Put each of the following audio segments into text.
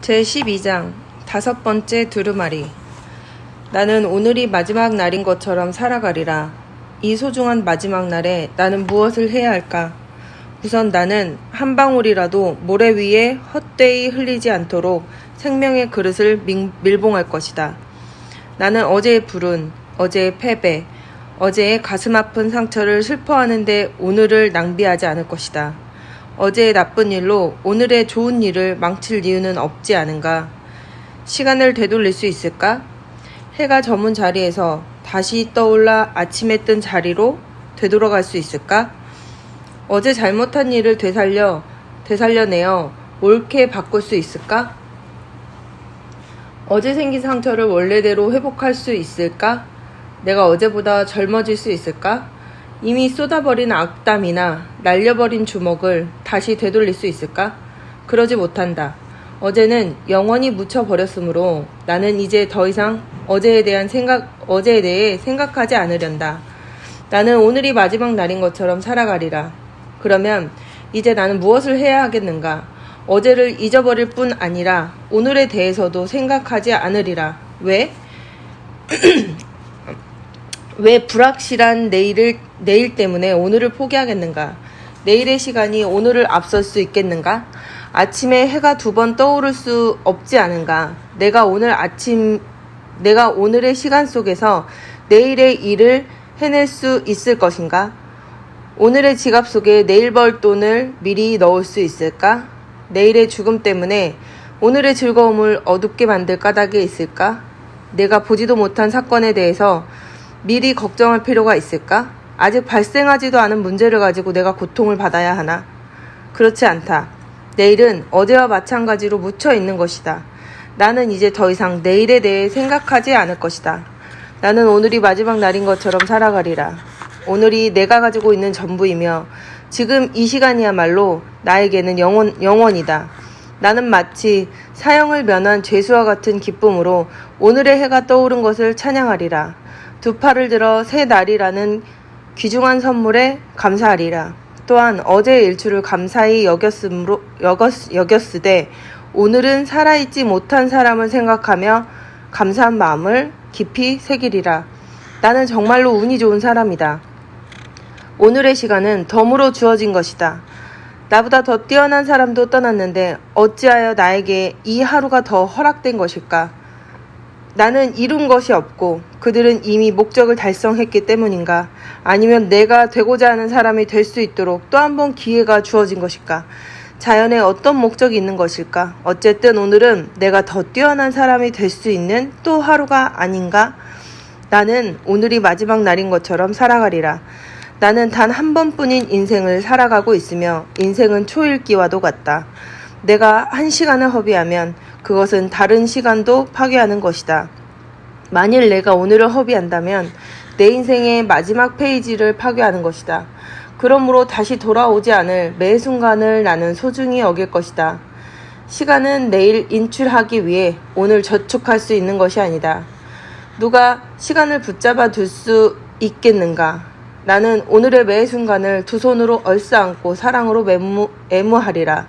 제12장 5번째 두루마리. 나는 오늘이 마지막 날인 것처럼 살아가리라. 이 소중한 마지막 날에 나는 무엇을 해야 할까? 우선 나는 한 방울이라도 모래 위에 헛되이 흘리지 않도록 생명의 그릇을 밀봉할 것이다. 나는 어제의 불운, 어제의 패배, 어제의 가슴 아픈 상처를 슬퍼하는데 오늘을 낭비하지 않을 것이다. 어제의 나쁜 일로 오늘의 좋은 일을 망칠 이유는 없지 않은가? 시간을 되돌릴 수 있을까? 해가 저문 자리에서 다시 떠올라 아침에 뜬 자리로 되돌아갈 수 있을까? 어제 잘못한 일을 되살려내어 옳게 바꿀 수 있을까? 어제 생긴 상처를 원래대로 회복할 수 있을까? 내가 어제보다 젊어질 수 있을까? 이미 쏟아버린 악담이나 날려버린 주먹을 다시 되돌릴 수 있을까? 그러지 못한다. 어제는 영원히 묻혀버렸으므로 나는 이제 더 이상 어제에 대해 생각하지 않으련다. 나는 오늘이 마지막 날인 것처럼 살아가리라. 그러면 이제 나는 무엇을 해야 하겠는가? 어제를 잊어버릴 뿐 아니라 오늘에 대해서도 생각하지 않으리라. 왜? 왜 불확실한 내일 때문에 오늘을 포기하겠는가? 내일의 시간이 오늘을 앞설 수 있겠는가? 아침에 해가 2번 떠오를 수 없지 않은가? 내가 오늘의 시간 속에서 내일의 일을 해낼 수 있을 것인가? 오늘의 지갑 속에 내일 벌 돈을 미리 넣을 수 있을까? 내일의 죽음 때문에 오늘의 즐거움을 어둡게 만들 까닭이 있을까? 내가 보지도 못한 사건에 대해서 미리 걱정할 필요가 있을까? 아직 발생하지도 않은 문제를 가지고 내가 고통을 받아야 하나? 그렇지 않다. 내일은 어제와 마찬가지로 묻혀 있는 것이다. 나는 이제 더 이상 내일에 대해 생각하지 않을 것이다. 나는 오늘이 마지막 날인 것처럼 살아가리라. 오늘이 내가 가지고 있는 전부이며 지금 이 시간이야말로 나에게는 영원이다. 나는 마치 사형을 면한 죄수와 같은 기쁨으로 오늘의 해가 떠오른 것을 찬양하리라. 2팔을 들어 새 날이라는 귀중한 선물에 감사하리라. 또한 어제의 일출을 감사히 여겼으되 오늘은 살아있지 못한 사람을 생각하며 감사한 마음을 깊이 새기리라. 나는 정말로 운이 좋은 사람이다. 오늘의 시간은 덤으로 주어진 것이다. 나보다 더 뛰어난 사람도 떠났는데 어찌하여 나에게 이 하루가 더 허락된 것일까? 나는 이룬 것이 없고 그들은 이미 목적을 달성했기 때문인가? 아니면 내가 되고자 하는 사람이 될 수 있도록 또 한 번 기회가 주어진 것일까? 자연에 어떤 목적이 있는 것일까? 어쨌든 오늘은 내가 더 뛰어난 사람이 될 수 있는 또 하루가 아닌가? 나는 오늘이 마지막 날인 것처럼 살아가리라. 나는 단 한 번뿐인 인생을 살아가고 있으며 인생은 초읽기와도 같다. 내가 한 시간을 허비하면 그것은 다른 시간도 파괴하는 것이다. 만일 내가 오늘을 허비한다면 내 인생의 마지막 페이지를 파괴하는 것이다. 그러므로 다시 돌아오지 않을 매 순간을 나는 소중히 여길 것이다. 시간은 내일 인출하기 위해 오늘 저축할 수 있는 것이 아니다. 누가 시간을 붙잡아 둘 수 있겠는가? 나는 오늘의 매 순간을 두 손으로 얼싸안고 사랑으로 애무하리라.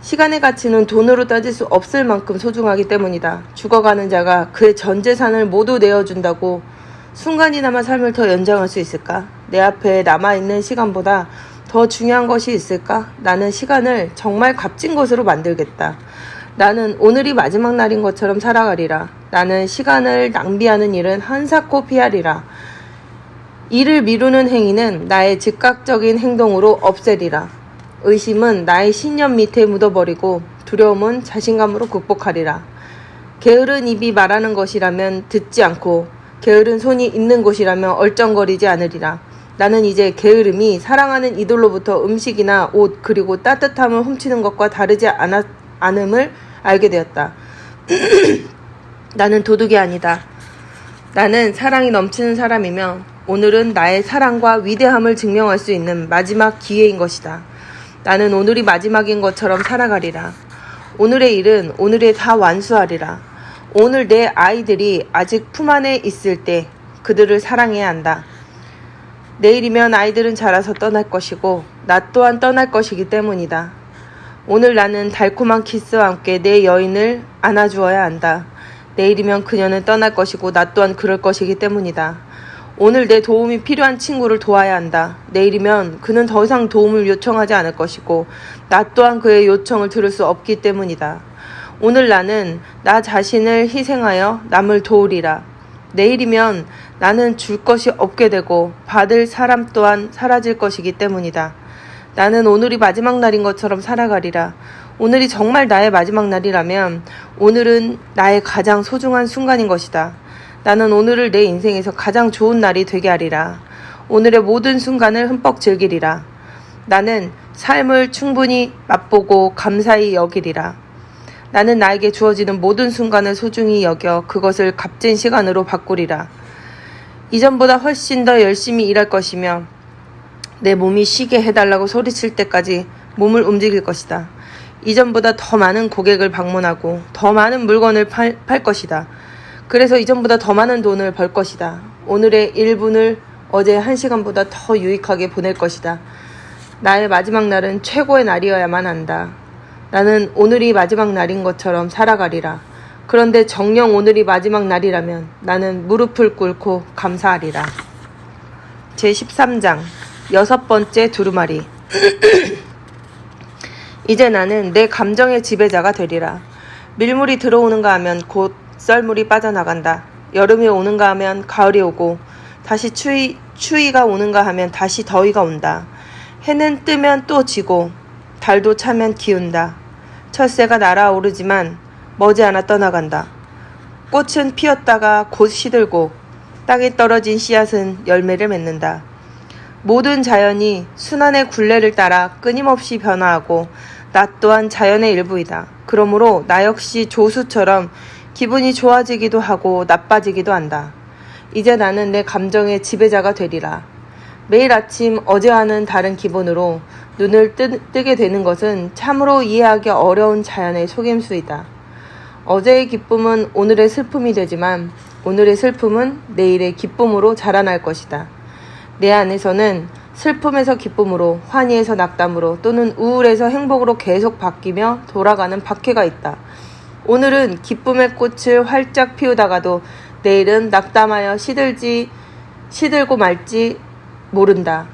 시간의 가치는 돈으로 따질 수 없을 만큼 소중하기 때문이다. 죽어가는 자가 그의 전 재산을 모두 내어준다고 순간이나마 삶을 더 연장할 수 있을까? 내 앞에 남아있는 시간보다 더 중요한 것이 있을까? 나는 시간을 정말 값진 것으로 만들겠다. 나는 오늘이 마지막 날인 것처럼 살아가리라. 나는 시간을 낭비하는 일은 한사코 피하리라. 일을 미루는 행위는 나의 즉각적인 행동으로 없애리라. 의심은 나의 신념 밑에 묻어버리고 두려움은 자신감으로 극복하리라. 게으른 입이 말하는 것이라면 듣지 않고 게으른 손이 있는 곳이라면 얼쩡거리지 않으리라. 나는 이제 게으름이 사랑하는 이들로부터 음식이나 옷 그리고 따뜻함을 훔치는 것과 다르지 않음을 알게 되었다. 나는 도둑이 아니다. 나는 사랑이 넘치는 사람이며 오늘은 나의 사랑과 위대함을 증명할 수 있는 마지막 기회인 것이다. 나는 오늘이 마지막인 것처럼 살아가리라. 오늘의 일은 오늘에 다 완수하리라. 오늘 내 아이들이 아직 품 안에 있을 때 그들을 사랑해야 한다. 내일이면 아이들은 자라서 떠날 것이고 나 또한 떠날 것이기 때문이다. 오늘 나는 달콤한 키스와 함께 내 여인을 안아주어야 한다. 내일이면 그녀는 떠날 것이고 나 또한 그럴 것이기 때문이다. 오늘 내 도움이 필요한 친구를 도와야 한다. 내일이면 그는 더 이상 도움을 요청하지 않을 것이고 나 또한 그의 요청을 들을 수 없기 때문이다. 오늘 나는 나 자신을 희생하여 남을 도우리라. 내일이면 나는 줄 것이 없게 되고 받을 사람 또한 사라질 것이기 때문이다. 나는 오늘이 마지막 날인 것처럼 살아가리라. 오늘이 정말 나의 마지막 날이라면 오늘은 나의 가장 소중한 순간인 것이다. 나는 오늘을 내 인생에서 가장 좋은 날이 되게 하리라. 오늘의 모든 순간을 흠뻑 즐기리라. 나는 삶을 충분히 맛보고 감사히 여기리라. 나는 나에게 주어지는 모든 순간을 소중히 여겨 그것을 값진 시간으로 바꾸리라. 이전보다 훨씬 더 열심히 일할 것이며 내 몸이 쉬게 해달라고 소리칠 때까지 몸을 움직일 것이다. 이전보다 더 많은 고객을 방문하고 더 많은 물건을 팔 것이다. 그래서 이전보다 더 많은 돈을 벌 것이다. 오늘의 1분을 어제 1시간보다 더 유익하게 보낼 것이다. 나의 마지막 날은 최고의 날이어야만 한다. 나는 오늘이 마지막 날인 것처럼 살아가리라. 그런데 정녕 오늘이 마지막 날이라면 나는 무릎을 꿇고 감사하리라. 제13장 6번째 두루마리. 이제 나는 내 감정의 지배자가 되리라. 밀물이 들어오는가 하면 곧 썰물이 빠져나간다. 여름이 오는가 하면 가을이 오고 다시 추위가 오는가 하면 다시 더위가 온다. 해는 뜨면 또 지고 달도 차면 기운다. 철새가 날아오르지만 머지않아 떠나간다. 꽃은 피었다가 곧 시들고 땅에 떨어진 씨앗은 열매를 맺는다. 모든 자연이 순환의 굴레를 따라 끊임없이 변화하고 나 또한 자연의 일부이다. 그러므로 나 역시 조수처럼 기분이 좋아지기도 하고 나빠지기도 한다. 이제 나는 내 감정의 지배자가 되리라. 매일 아침 어제와는 다른 기분으로 눈을 뜨게 되는 것은 참으로 이해하기 어려운 자연의 속임수이다. 어제의 기쁨은 오늘의 슬픔이 되지만 오늘의 슬픔은 내일의 기쁨으로 자라날 것이다. 내 안에서는 슬픔에서 기쁨으로, 환희에서 낙담으로 또는 우울에서 행복으로 계속 바뀌며 돌아가는 바퀴가 있다. 오늘은 기쁨의 꽃을 활짝 피우다가도 내일은 낙담하여 시들고 말지 모른다.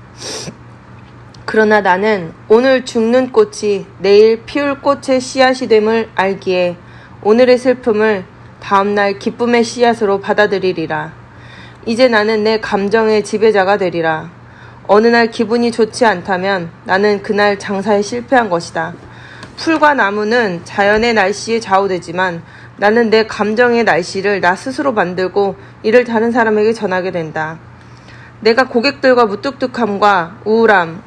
그러나 나는 오늘 죽는 꽃이 내일 피울 꽃의 씨앗이 됨을 알기에 오늘의 슬픔을 다음날 기쁨의 씨앗으로 받아들이리라. 이제 나는 내 감정의 지배자가 되리라. 어느 날 기분이 좋지 않다면 나는 그날 장사에 실패한 것이다. 풀과 나무는 자연의 날씨에 좌우되지만 나는 내 감정의 날씨를 나 스스로 만들고 이를 다른 사람에게 전하게 된다. 내가 고객들과 무뚝뚝함과 우울함,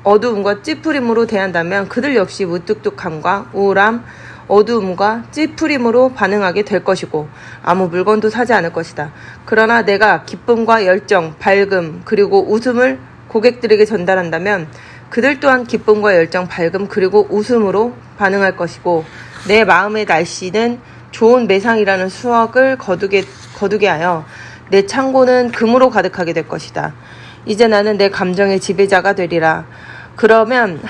어두움과 찌푸림으로 대한다면 그들 역시 무뚝뚝함과 우울함, 어두움과 찌푸림으로 반응하게 될 것이고 아무 물건도 사지 않을 것이다. 그러나 내가 기쁨과 열정, 밝음, 그리고 웃음을 고객들에게 전달한다면 그들 또한 기쁨과 열정, 밝음, 그리고 웃음으로 반응할 것이고 내 마음의 날씨는 좋은 매상이라는 수확을 거두게 하여 내 창고는 금으로 가득하게 될 것이다. 이제 나는 내 감정의 지배자가 되리라. 그러면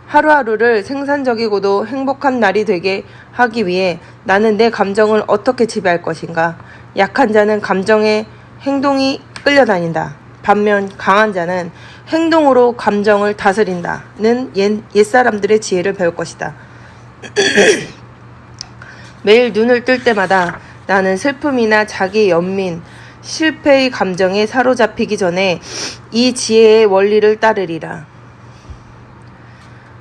하루하루를 생산적이고도 행복한 날이 되게 하기 위해 나는 내 감정을 어떻게 지배할 것인가? 약한 자는 감정의 행동이 끌려다닌다. 반면 강한 자는 행동으로 감정을 다스린다는 옛사람들의 지혜를 배울 것이다. 매일 눈을 뜰 때마다 나는 슬픔이나 자기 연민, 실패의 감정에 사로잡히기 전에 이 지혜의 원리를 따르리라.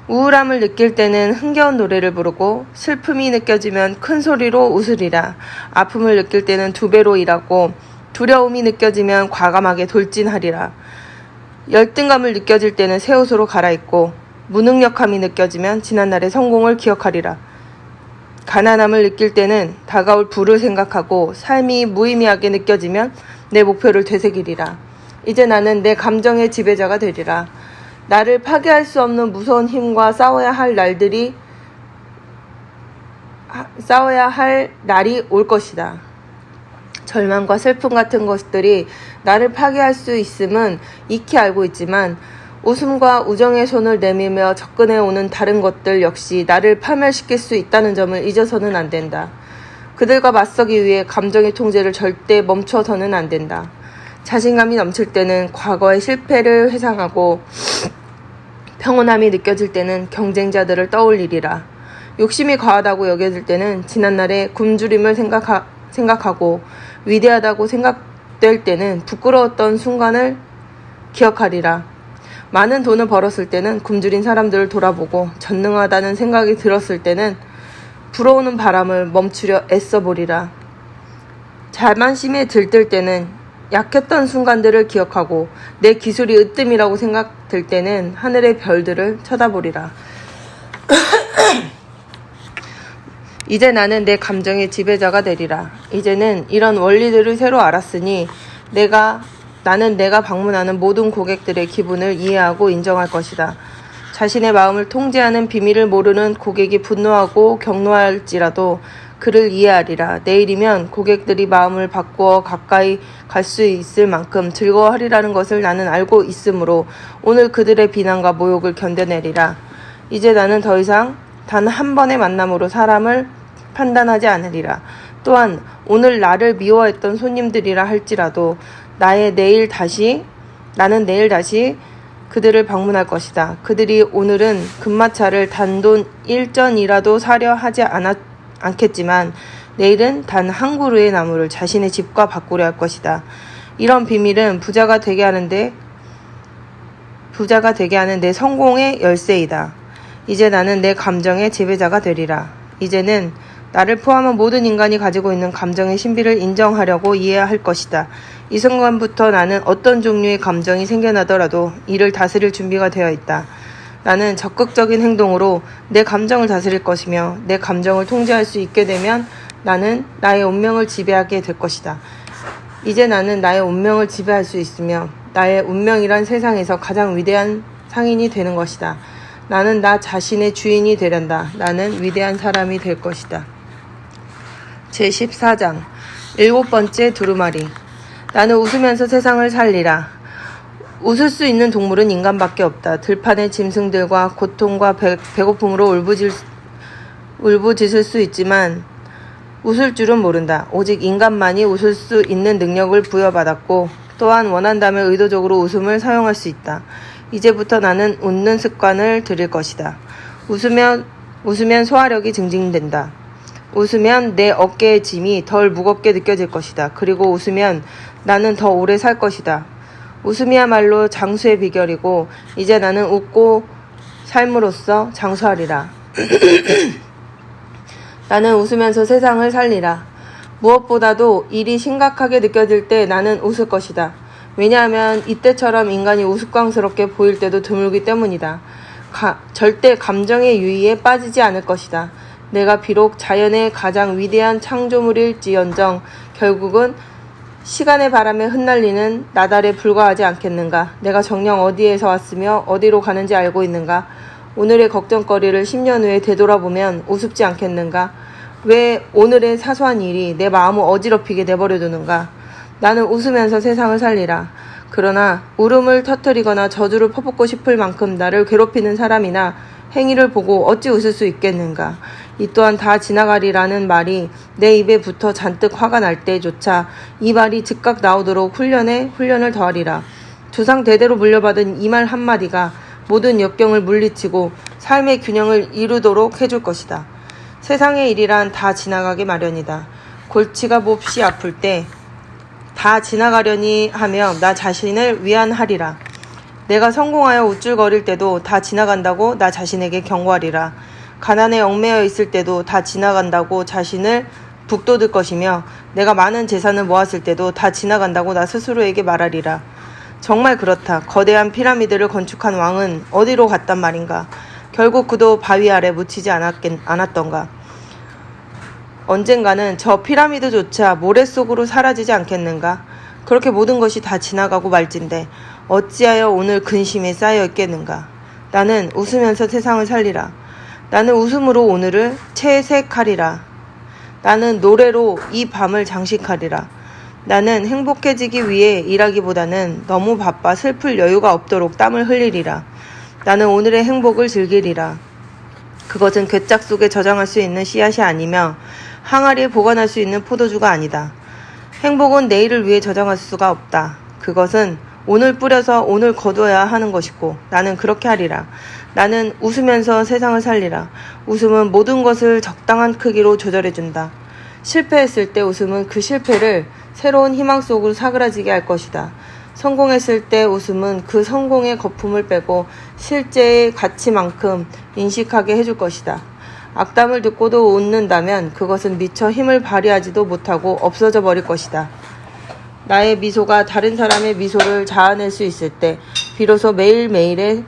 우울함을 느낄 때는 흥겨운 노래를 부르고 슬픔이 느껴지면 큰 소리로 웃으리라. 아픔을 느낄 때는 2배로 일하고 두려움이 느껴지면 과감하게 돌진하리라. 열등감을 느껴질 때는 새 옷으로 갈아입고 무능력함이 느껴지면 지난날의 성공을 기억하리라. 가난함을 느낄 때는 다가올 부를 생각하고 삶이 무의미하게 느껴지면 내 목표를 되새기리라. 이제 나는 내 감정의 지배자가 되리라. 나를 파괴할 수 없는 무서운 힘과 싸워야 할 날이 올 것이다. 절망과 슬픔 같은 것들이 나를 파괴할 수 있음은 익히 알고 있지만 웃음과 우정의 손을 내밀며 접근해오는 다른 것들 역시 나를 파멸시킬 수 있다는 점을 잊어서는 안 된다. 그들과 맞서기 위해 감정의 통제를 절대 멈춰서는 안 된다. 자신감이 넘칠 때는 과거의 실패를 회상하고 평온함이 느껴질 때는 경쟁자들을 떠올리리라. 욕심이 과하다고 여겨질 때는 지난날의 굶주림을 생각하고 위대하다고 생각될 때는 부끄러웠던 순간을 기억하리라. 많은 돈을 벌었을 때는 굶주린 사람들을 돌아보고 전능하다는 생각이 들었을 때는 불어오는 바람을 멈추려 애써보리라. 자만심에 들뜰 때는 약했던 순간들을 기억하고 내 기술이 으뜸이라고 생각될 때는 하늘의 별들을 쳐다보리라. 이제 나는 내 감정의 지배자가 되리라. 이제는 이런 원리들을 새로 알았으니 나는 내가 방문하는 모든 고객들의 기분을 이해하고 인정할 것이다. 자신의 마음을 통제하는 비밀을 모르는 고객이 분노하고 격노할지라도 그를 이해하리라. 내일이면 고객들이 마음을 바꾸어 가까이 갈 수 있을 만큼 즐거워하리라는 것을 나는 알고 있으므로 오늘 그들의 비난과 모욕을 견뎌내리라. 이제 나는 더 이상 단 한 번의 만남으로 사람을 판단하지 않으리라. 또한 오늘 나를 미워했던 손님들이라 할지라도 나는 내일 다시 그들을 방문할 것이다. 그들이 오늘은 금마차를 단돈 1전이라도 사려 하지 않겠지만 내일은 단 한 그루의 나무를 자신의 집과 바꾸려 할 것이다. 이런 비밀은 부자가 되게 하는 내 성공의 열쇠이다. 이제 나는 내 감정의 지배자가 되리라. 이제는 나를 포함한 모든 인간이 가지고 있는 감정의 신비를 인정하려고 이해할 것이다. 이 순간부터 나는 어떤 종류의 감정이 생겨나더라도 이를 다스릴 준비가 되어 있다. 나는 적극적인 행동으로 내 감정을 다스릴 것이며 내 감정을 통제할 수 있게 되면 나는 나의 운명을 지배하게 될 것이다. 이제 나는 나의 운명을 지배할 수 있으며 나의 운명이란 세상에서 가장 위대한 상인이 되는 것이다. 나는 나 자신의 주인이 되련다. 나는 위대한 사람이 될 것이다. 제14장 7번째 두루마리. 나는 웃으면서 세상을 살리라. 웃을 수 있는 동물은 인간밖에 없다. 들판의 짐승들과 고통과 배고픔으로 울부짖을 수 있지만 웃을 줄은 모른다. 오직 인간만이 웃을 수 있는 능력을 부여받았고 또한 원한다면 의도적으로 웃음을 사용할 수 있다. 이제부터 나는 웃는 습관을 들일 것이다. 웃으면 소화력이 증진된다. 웃으면 내 어깨의 짐이 덜 무겁게 느껴질 것이다. 그리고 웃으면 나는 더 오래 살 것이다. 웃음이야말로 장수의 비결이고 이제 나는 웃고 삶으로써 장수하리라. 나는 웃으면서 세상을 살리라. 무엇보다도 일이 심각하게 느껴질 때 나는 웃을 것이다. 왜냐하면 이때처럼 인간이 우스꽝스럽게 보일 때도 드물기 때문이다. 절대 감정의 유의에 빠지지 않을 것이다. 내가 비록 자연의 가장 위대한 창조물일지언정 결국은 시간의 바람에 흩날리는 나달에 불과하지 않겠는가? 내가 정녕 어디에서 왔으며 어디로 가는지 알고 있는가? 오늘의 걱정거리를 10년 후에 되돌아보면 우습지 않겠는가? 왜 오늘의 사소한 일이 내 마음을 어지럽히게 내버려두는가? 나는 웃으면서 세상을 살리라. 그러나 울음을 터뜨리거나 저주를 퍼붓고 싶을 만큼 나를 괴롭히는 사람이나 행위를 보고 어찌 웃을 수 있겠는가? 이 또한 다 지나가리라는 말이 내 입에 붙어 잔뜩 화가 날 때조차 이 말이 즉각 나오도록 훈련을 더하리라. 조상 대대로 물려받은 이 말 한마디가 모든 역경을 물리치고 삶의 균형을 이루도록 해줄 것이다. 세상의 일이란 다 지나가기 마련이다. 골치가 몹시 아플 때 다 지나가려니 하며 나 자신을 위안하리라. 내가 성공하여 우쭐거릴 때도 다 지나간다고 나 자신에게 경고하리라. 가난에 얽매여 있을 때도 다 지나간다고 자신을 북돋을 것이며 내가 많은 재산을 모았을 때도 다 지나간다고 나 스스로에게 말하리라. 정말 그렇다. 거대한 피라미드를 건축한 왕은 어디로 갔단 말인가? 결국 그도 바위 아래 묻히지 않았던가? 언젠가는 저 피라미드조차 모래 속으로 사라지지 않겠는가? 그렇게 모든 것이 다 지나가고 말진데 어찌하여 오늘 근심에 쌓여 있겠는가? 나는 웃으면서 세상을 살리라. 나는 웃음으로 오늘을 채색하리라. 나는 노래로 이 밤을 장식하리라. 나는 행복해지기 위해 일하기보다는 너무 바빠 슬플 여유가 없도록 땀을 흘리리라. 나는 오늘의 행복을 즐기리라. 그것은 괴짝 속에 저장할 수 있는 씨앗이 아니며 항아리에 보관할 수 있는 포도주가 아니다. 행복은 내일을 위해 저장할 수가 없다. 그것은 오늘 뿌려서 오늘 거두어야 하는 것이고 나는 그렇게 하리라. 나는 웃으면서 세상을 살리라. 웃음은 모든 것을 적당한 크기로 조절해준다. 실패했을 때 웃음은 그 실패를 새로운 희망 속으로 사그라지게 할 것이다. 성공했을 때 웃음은 그 성공의 거품을 빼고 실제의 가치만큼 인식하게 해줄 것이다. 악담을 듣고도 웃는다면 그것은 미처 힘을 발휘하지도 못하고 없어져 버릴 것이다. 나의 미소가 다른 사람의 미소를 자아낼 수 있을 때 비로소 매일매일을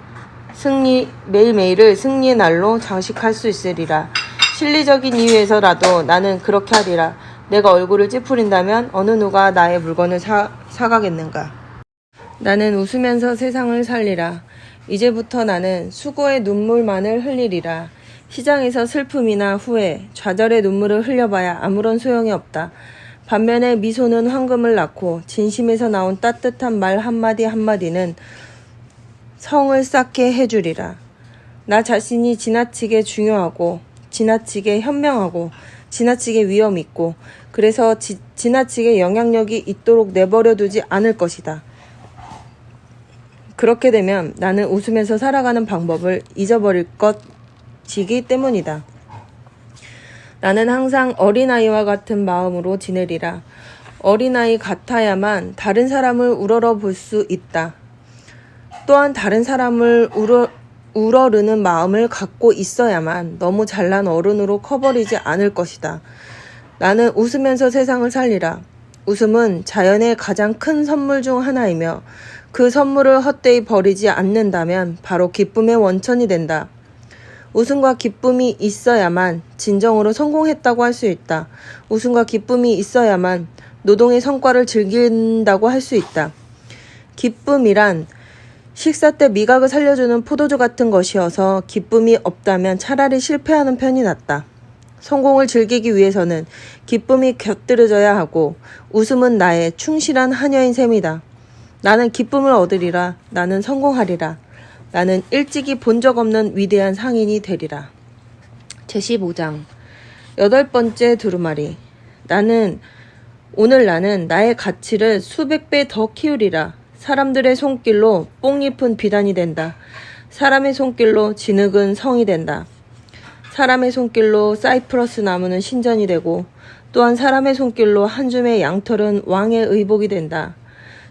승리의 날로 장식할 수 있으리라. 실리적인 이유에서라도 나는 그렇게 하리라. 내가 얼굴을 찌푸린다면 어느 누가 나의 물건을 사가겠는가. 나는 웃으면서 세상을 살리라. 이제부터 나는 수고의 눈물만을 흘리리라. 시장에서 슬픔이나 후회, 좌절의 눈물을 흘려봐야 아무런 소용이 없다. 반면에 미소는 황금을 낳고 진심에서 나온 따뜻한 말 한마디 한마디는 성을 쌓게 해주리라. 나 자신이 지나치게 중요하고 지나치게 현명하고 지나치게 위험 있고 그래서 지나치게 영향력이 있도록 내버려두지 않을 것이다. 그렇게 되면 나는 웃으면서 살아가는 방법을 잊어버릴 것이기 때문이다. 나는 항상 어린아이와 같은 마음으로 지내리라. 어린아이 같아야만 다른 사람을 우러러 볼 수 있다. 또한 다른 사람을 우러르는 마음을 갖고 있어야만 너무 잘난 어른으로 커버리지 않을 것이다. 나는 웃으면서 세상을 살리라. 웃음은 자연의 가장 큰 선물 중 하나이며 그 선물을 헛되이 버리지 않는다면 바로 기쁨의 원천이 된다. 웃음과 기쁨이 있어야만 진정으로 성공했다고 할 수 있다. 웃음과 기쁨이 있어야만 노동의 성과를 즐긴다고 할 수 있다. 기쁨이란 식사 때 미각을 살려주는 포도주 같은 것이어서 기쁨이 없다면 차라리 실패하는 편이 낫다. 성공을 즐기기 위해서는 기쁨이 곁들여져야 하고 웃음은 나의 충실한 하녀인 셈이다. 나는 기쁨을 얻으리라. 나는 성공하리라. 나는 일찍이 본 적 없는 위대한 상인이 되리라. 제15장 8번째 두루마리. 오늘 나는 나의 가치를 수백 배 더 키우리라. 사람들의 손길로 뽕잎은 비단이 된다. 사람의 손길로 진흙은 성이 된다. 사람의 손길로 사이프러스 나무는 신전이 되고 또한 사람의 손길로 한 줌의 양털은 왕의 의복이 된다.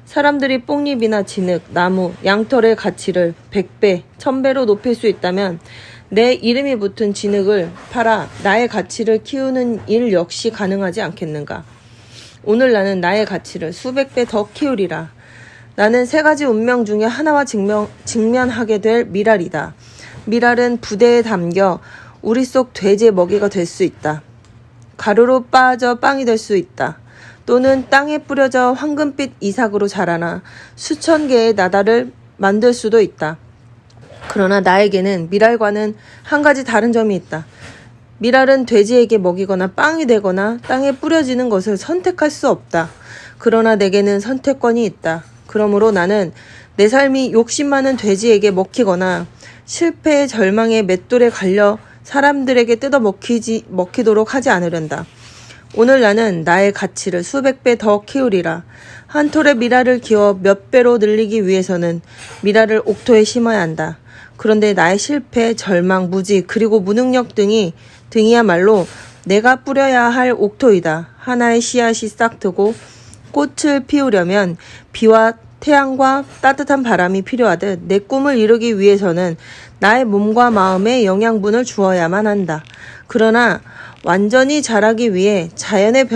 사람들이 뽕잎이나 진흙, 나무, 양털의 가치를 100배, 1000배로 높일 수 있다면 내 이름이 붙은 진흙을 팔아 나의 가치를 키우는 일 역시 가능하지 않겠는가. 오늘 나는 나의 가치를 수백 배 더 키우리라. 나는 3가지 운명 중에 하나와 직면하게 될 미랄이다. 미랄은 부대에 담겨 우리 속 돼지의 먹이가 될 수 있다. 가루로 빠져 빵이 될 수 있다. 또는 땅에 뿌려져 황금빛 이삭으로 자라나 수천 개의 나달을 만들 수도 있다. 그러나 나에게는 미랄과는 한 가지 다른 점이 있다. 미랄은 돼지에게 먹이거나 빵이 되거나 땅에 뿌려지는 것을 선택할 수 없다. 그러나 내게는 선택권이 있다. 그러므로 나는 내 삶이 욕심 많은 돼지에게 먹히거나 실패의 절망의 맷돌에 갈려 사람들에게 뜯어 먹히도록 하지 않으련다. 오늘 나는 나의 가치를 수백 배 더 키우리라. 한 톨의 미랄을 기워 몇 배로 늘리기 위해서는 미랄을 옥토에 심어야 한다. 그런데 나의 실패, 절망, 무지, 그리고 무능력 등이야말로 내가 뿌려야 할 옥토이다. 하나의 씨앗이 싹트고 꽃을 피우려면 비와 태양과 따뜻한 바람이 필요하듯 내 꿈을 이루기 위해서는 나의 몸과 마음에 영양분을 주어야만 한다. 그러나 완전히 자라기 위해 자연의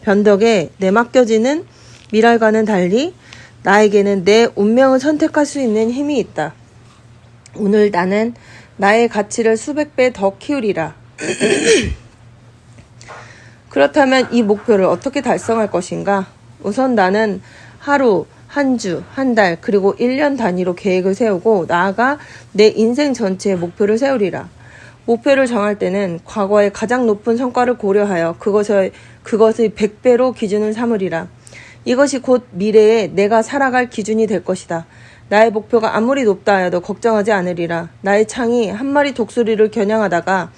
변덕에 내맡겨지는 미랄과는 달리 나에게는 내 운명을 선택할 수 있는 힘이 있다. 오늘 나는 나의 가치를 수백 배 더 키우리라. 그렇다면 이 목표를 어떻게 달성할 것인가? 우선 나는 하루, 한 주, 한 달, 그리고 1년 단위로 계획을 세우고 나아가 내 인생 전체의 목표를 세우리라. 목표를 정할 때는 과거의 가장 높은 성과를 고려하여 그것의 100배로 기준을 삼으리라. 이것이 곧 미래에 내가 살아갈 기준이 될 것이다. 나의 목표가 아무리 높다 하여도 걱정하지 않으리라. 나의 창이 한 마리 독수리를 겨냥하다가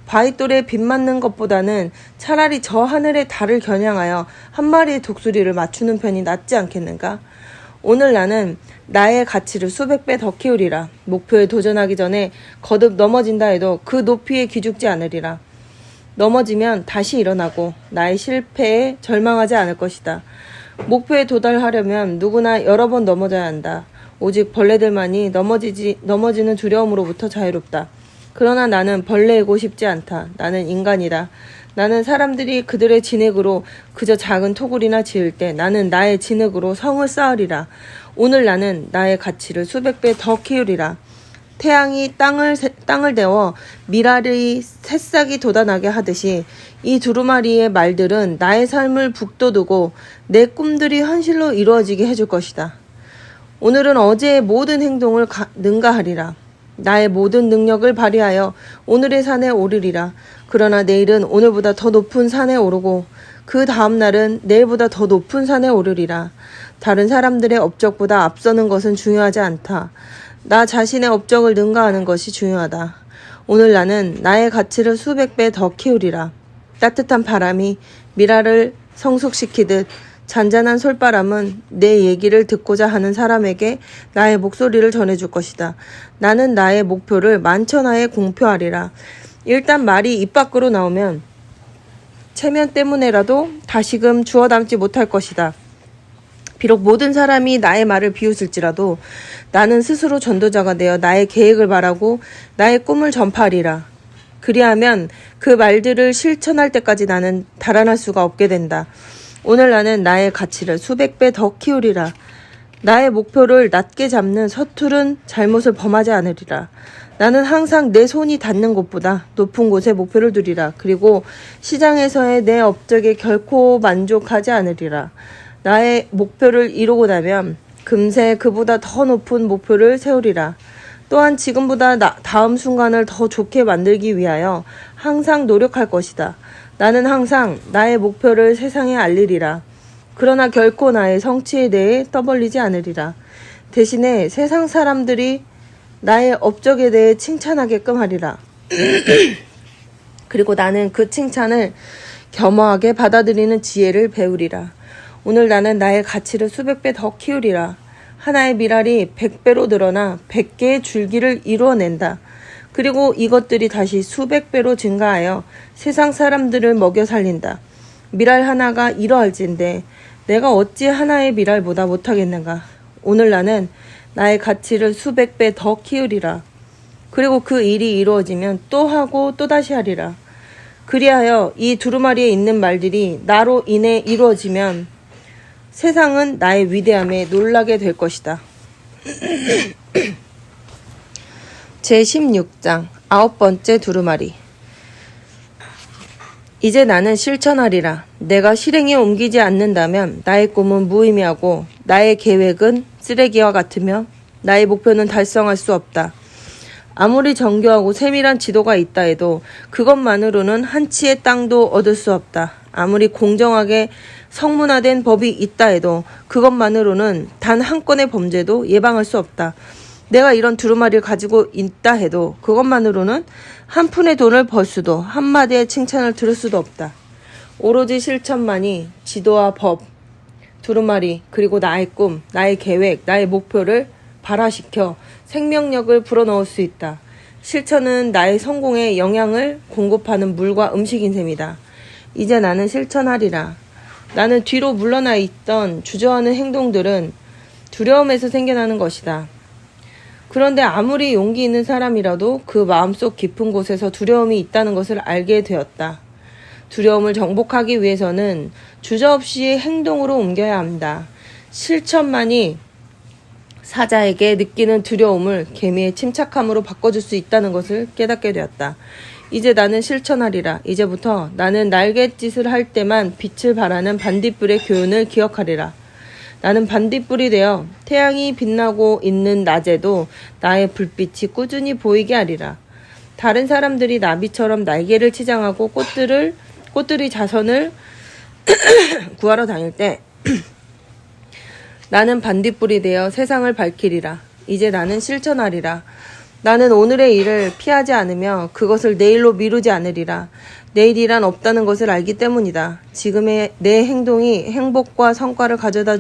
바위돌에 빗 맞는 것보다는 차라리 저 하늘의 달을 겨냥하여 한 마리의 독수리를 맞추는 편이 낫지 않겠는가? 오늘 나는 나의 가치를 수백 배 더 키우리라. 목표에 도전하기 전에 거듭 넘어진다 해도 그 높이에 기죽지 않으리라. 넘어지면 다시 일어나고 나의 실패에 절망하지 않을 것이다. 목표에 도달하려면 누구나 여러 번 넘어져야 한다. 오직 벌레들만이 넘어지는 두려움으로부터 자유롭다. 그러나 나는 벌레이고 싶지 않다. 나는 인간이다. 나는 사람들이 그들의 진흙으로 그저 작은 토굴이나 지을 때 나는 나의 진흙으로 성을 쌓으리라. 오늘 나는 나의 가치를 수백 배 더 키우리라. 태양이 땅을 데워 미랄의 새싹이 돋아나게 하듯이 이 두루마리의 말들은 나의 삶을 북돋우고 내 꿈들이 현실로 이루어지게 해줄 것이다. 오늘은 어제의 모든 행동을 능가하리라. 나의 모든 능력을 발휘하여 오늘의 산에 오르리라. 그러나 내일은 오늘보다 더 높은 산에 오르고 그 다음 날은 내일보다 더 높은 산에 오르리라. 다른 사람들의 업적보다 앞서는 것은 중요하지 않다. 나 자신의 업적을 능가하는 것이 중요하다. 오늘 나는 나의 가치를 수백 배 더 키우리라. 따뜻한 바람이 미라를 성숙시키듯 잔잔한 솔바람은 내 얘기를 듣고자 하는 사람에게 나의 목소리를 전해줄 것이다. 나는 나의 목표를 만천하에 공표하리라. 일단 말이 입 밖으로 나오면 체면 때문에라도 다시금 주워 담지 못할 것이다. 비록 모든 사람이 나의 말을 비웃을지라도 나는 스스로 전도자가 되어 나의 계획을 말하고 나의 꿈을 전파하리라. 그리하면 그 말들을 실천할 때까지 나는 달아날 수가 없게 된다. 오늘 나는 나의 가치를 수백 배 더 키우리라. 나의 목표를 낮게 잡는 서투른 잘못을 범하지 않으리라. 나는 항상 내 손이 닿는 곳보다 높은 곳에 목표를 두리라. 그리고 시장에서의 내 업적에 결코 만족하지 않으리라. 나의 목표를 이루고 나면 금세 그보다 더 높은 목표를 세우리라. 또한 지금보다 다음 순간을 더 좋게 만들기 위하여 항상 노력할 것이다. 나는 항상 나의 목표를 세상에 알리리라. 그러나 결코 나의 성취에 대해 떠벌리지 않으리라. 대신에 세상 사람들이 나의 업적에 대해 칭찬하게끔 하리라. 그리고 나는 그 칭찬을 겸허하게 받아들이는 지혜를 배우리라. 오늘 나는 나의 가치를 수백 배 더 키우리라. 하나의 미랄이 100배로 늘어나 100개의 줄기를 이루어낸다. 그리고 이것들이 다시 수백 배로 증가하여 세상 사람들을 먹여 살린다. 미랄 하나가 이러할진데 내가 어찌 하나의 미랄보다 못하겠는가. 오늘 나는 나의 가치를 수백 배 더 키우리라. 그리고 그 일이 이루어지면 또 하고 또다시 하리라. 그리하여 이 두루마리에 있는 말들이 나로 인해 이루어지면 세상은 나의 위대함에 놀라게 될 것이다. 제16장 9번째 두루마리. 이제 나는 실천하리라. 내가 실행에 옮기지 않는다면 나의 꿈은 무의미하고 나의 계획은 쓰레기와 같으며 나의 목표는 달성할 수 없다. 아무리 정교하고 세밀한 지도가 있다 해도 그것만으로는 한 치의 땅도 얻을 수 없다. 아무리 공정하게 성문화된 법이 있다 해도 그것만으로는 단 한 건의 범죄도 예방할 수 없다. 내가 이런 두루마리를 가지고 있다 해도 그것만으로는 한 푼의 돈을 벌 수도 한마디의 칭찬을 들을 수도 없다. 오로지 실천만이 지도와 법, 두루마리, 그리고 나의 꿈, 나의 계획, 나의 목표를 발화시켜 생명력을 불어넣을 수 있다. 실천은 나의 성공에 영향을 공급하는 물과 음식인 셈이다. 이제 나는 실천하리라. 나는 뒤로 물러나 있던 주저하는 행동들은 두려움에서 생겨나는 것이다. 그런데 아무리 용기 있는 사람이라도 그 마음속 깊은 곳에서 두려움이 있다는 것을 알게 되었다. 두려움을 정복하기 위해서는 주저없이 행동으로 옮겨야 합니다. 실천만이 사자에게 느끼는 두려움을 개미의 침착함으로 바꿔줄 수 있다는 것을 깨닫게 되었다. 이제 나는 실천하리라. 이제부터 나는 날갯짓을 할 때만 빛을 발하는 반딧불의 교훈을 기억하리라. 나는 반딧불이 되어 태양이 빛나고 있는 낮에도 나의 불빛이 꾸준히 보이게 하리라. 다른 사람들이 나비처럼 날개를 치장하고 꽃들이 자선을 구하러 다닐 때 나는 반딧불이 되어 세상을 밝히리라. 이제 나는 실천하리라. 나는 오늘의 일을 피하지 않으며 그것을 내일로 미루지 않으리라. 내일이란 없다는 것을 알기 때문이다. 지금의 내 행동이 행복과 성과를 가져다